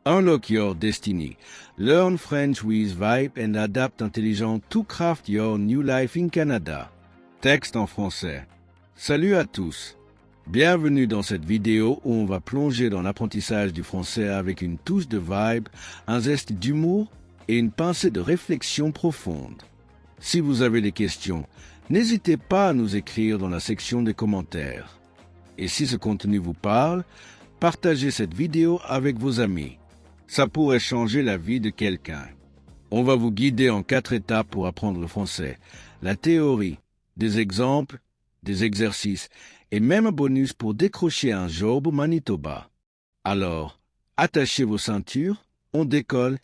Unlock your destiny. Learn French with Vibe and adapt intelligent to craft your new life in Canada. Texte en français. Salut à tous. Bienvenue dans cette vidéo où on va plonger dans l'apprentissage du français avec une touche de vibe, un zeste d'humour et une pincée de réflexion profonde. Si vous avez des questions, n'hésitez pas à nous écrire dans la section des commentaires. Et si ce contenu vous parle, partagez cette vidéo avec vos amis. Ça pourrait changer la vie de quelqu'un. On va vous guider en 4 étapes pour apprendre le français. La théorie, des exemples, des exercices et même un bonus pour décrocher un job au Manitoba. Alors, attachez vos ceintures, on décolle.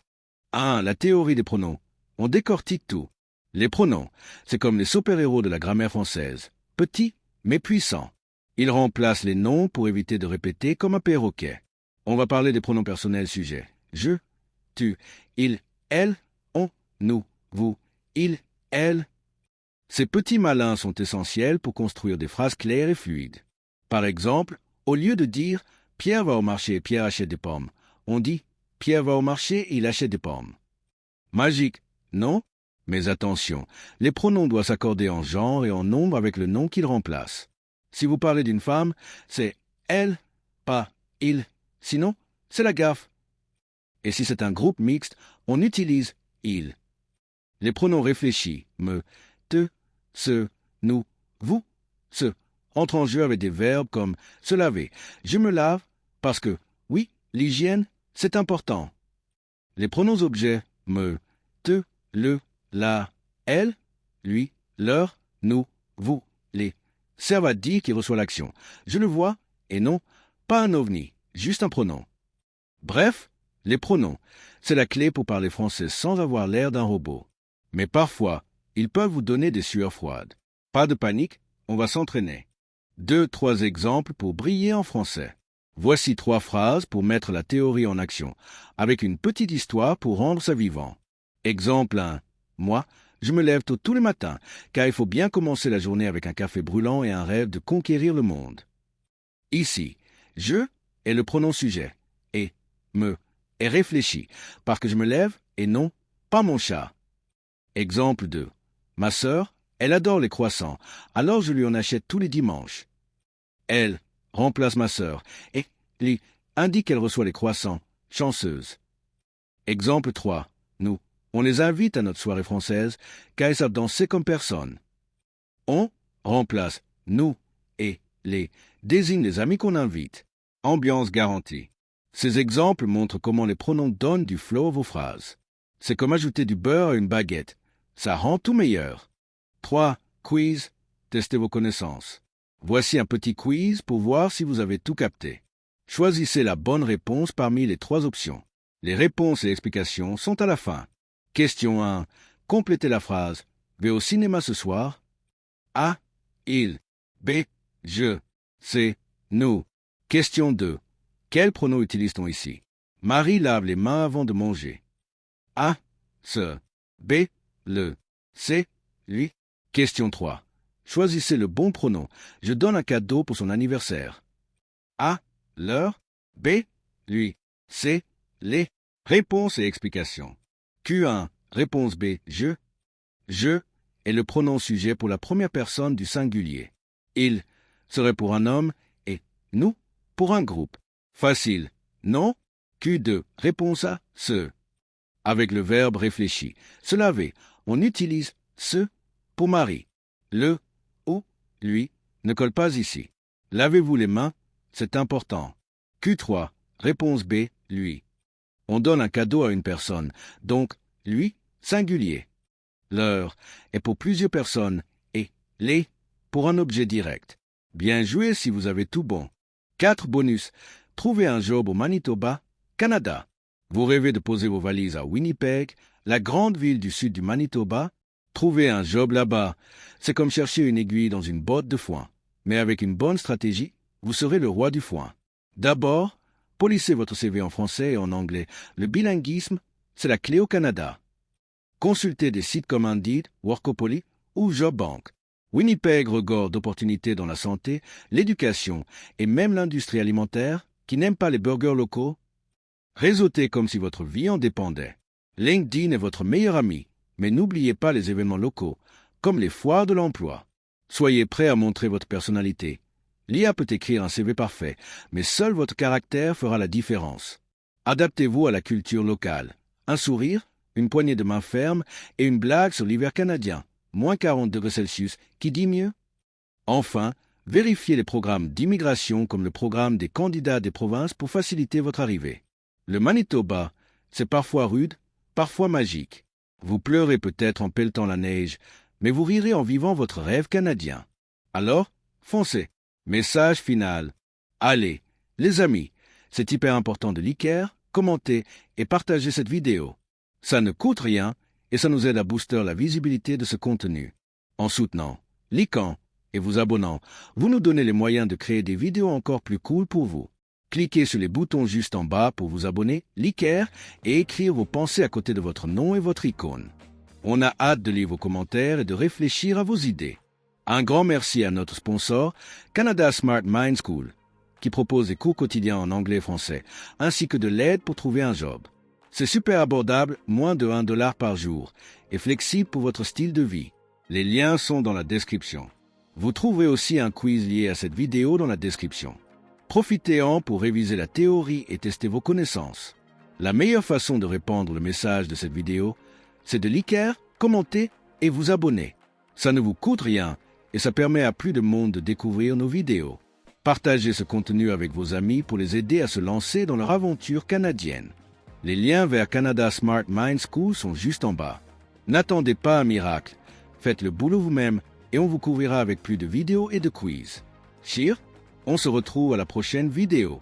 1. La théorie des pronoms. On décortique tout. Les pronoms, c'est comme les super-héros de la grammaire française. Petits, mais puissants. Ils remplacent les noms pour éviter de répéter comme un perroquet. On va parler des pronoms personnels sujets. Je, tu, il, elle, on, nous, vous, il, elle. Ces petits malins sont essentiels pour construire des phrases claires et fluides. Par exemple, au lieu de dire « Pierre va au marché et Pierre achète des pommes », on dit « Pierre va au marché et il achète des pommes ». Magique, non? Mais attention, les pronoms doivent s'accorder en genre et en nombre avec le nom qu'ils remplacent. Si vous parlez d'une femme, c'est « elle », pas « il ». Sinon, c'est la gaffe. Et si c'est un groupe mixte, on utilise « il ». Les pronoms réfléchis, me, te, ce, nous, vous, ce, entrent en jeu avec des verbes comme se laver. Je me lave parce que, oui, l'hygiène, c'est important. Les pronoms objets, me, te, le, la, elle, lui, leur, nous, vous, les, servent à dire qui reçoit l'action. Je le vois, et non, pas un ovni, juste un pronom. Bref, les pronoms, c'est la clé pour parler français sans avoir l'air d'un robot. Mais parfois, ils peuvent vous donner des sueurs froides. Pas de panique, on va s'entraîner. 2-3 exemples pour briller en français. Voici 3 phrases pour mettre la théorie en action, avec une petite histoire pour rendre ça vivant. Exemple 1. Moi, je me lève tôt tous les matins, car il faut bien commencer la journée avec un café brûlant et un rêve de conquérir le monde. Ici, je est le pronom sujet, et me est réfléchi, parce que je me lève et non, pas mon chat. Exemple 2. Ma sœur, elle adore les croissants, alors je lui en achète tous les dimanches. Elle remplace ma sœur et lui indique qu'elle reçoit les croissants, chanceuse. Exemple 3. Nous, on les invite à notre soirée française, car ils savent danser comme personne. On remplace nous et les désigne les amis qu'on invite. Ambiance garantie. Ces exemples montrent comment les pronoms donnent du flow à vos phrases. C'est comme ajouter du beurre à une baguette. Ça rend tout meilleur. 3. Quiz. Testez vos connaissances. Voici un petit quiz pour voir si vous avez tout capté. Choisissez la bonne réponse parmi les 3 options. Les réponses et explications sont à la fin. Question 1. Complétez la phrase. Vais au cinéma ce soir. A. Il. B. Je. C. Nous. Question 2. Quel pronom utilise-t-on ici? Marie lave les mains avant de manger. A. Ce. B. Le. C. Lui. Question 3. Choisissez le bon pronom. Je donne un cadeau pour son anniversaire. A. Leur. B. Lui. C. Les. Réponse et explication. Q1. Réponse B. Je. Je est le pronom sujet pour la première personne du singulier. Il serait pour un homme et nous pour un groupe. Facile, non? Q2. Réponse A. Ce. Avec le verbe réfléchi. Se laver. On utilise ce pour Marie. Le ou lui ne colle pas ici. Lavez-vous les mains, c'est important. Q3. Réponse B. Lui. On donne un cadeau à une personne, donc lui, singulier. Leur est pour plusieurs personnes et les pour un objet direct. Bien joué si vous avez tout bon. 4 bonus. Trouvez un job au Manitoba, Canada. Vous rêvez de poser vos valises à Winnipeg, la grande ville du sud du Manitoba. Trouvez un job là-bas. C'est comme chercher une aiguille dans une botte de foin. Mais avec une bonne stratégie, vous serez le roi du foin. D'abord, polissez votre CV en français et en anglais. Le bilinguisme, c'est la clé au Canada. Consultez des sites comme Indeed, Workopoly ou JobBank. Winnipeg regorge d'opportunités dans la santé, l'éducation et même l'industrie alimentaire qui n'aime pas les burgers locaux. Réseautez comme si votre vie en dépendait. LinkedIn est votre meilleur ami, mais n'oubliez pas les événements locaux, comme les foires de l'emploi. Soyez prêt à montrer votre personnalité. L'IA peut écrire un CV parfait, mais seul votre caractère fera la différence. Adaptez-vous à la culture locale. Un sourire, une poignée de main ferme et une blague sur l'hiver canadien, moins 40 degrés Celsius, qui dit mieux? Enfin, vérifiez les programmes d'immigration comme le programme des candidats des provinces pour faciliter votre arrivée. Le Manitoba, c'est parfois rude, parfois magique. Vous pleurez peut-être en pelletant la neige, mais vous rirez en vivant votre rêve canadien. Alors, foncez. Message final. Allez, les amis, c'est hyper important de liker, commenter et partager cette vidéo. Ça ne coûte rien et ça nous aide à booster la visibilité de ce contenu. En soutenant, likant et vous abonnant, vous nous donnez les moyens de créer des vidéos encore plus cool pour vous. Cliquez sur les boutons juste en bas pour vous abonner, liker et écrire vos pensées à côté de votre nom et votre icône. On a hâte de lire vos commentaires et de réfléchir à vos idées. Un grand merci à notre sponsor, Canada Smart Mind School, qui propose des cours quotidiens en anglais et français, ainsi que de l'aide pour trouver un job. C'est super abordable, moins de $1 par jour, et flexible pour votre style de vie. Les liens sont dans la description. Vous trouverez aussi un quiz lié à cette vidéo dans la description. Profitez-en pour réviser la théorie et tester vos connaissances. La meilleure façon de répandre le message de cette vidéo, c'est de liker, commenter et vous abonner. Ça ne vous coûte rien et ça permet à plus de monde de découvrir nos vidéos. Partagez ce contenu avec vos amis pour les aider à se lancer dans leur aventure canadienne. Les liens vers Canada Smart Mind School sont juste en bas. N'attendez pas un miracle. Faites le boulot vous-même et on vous couvrira avec plus de vidéos et de quiz. Cheers, on se retrouve à la prochaine vidéo.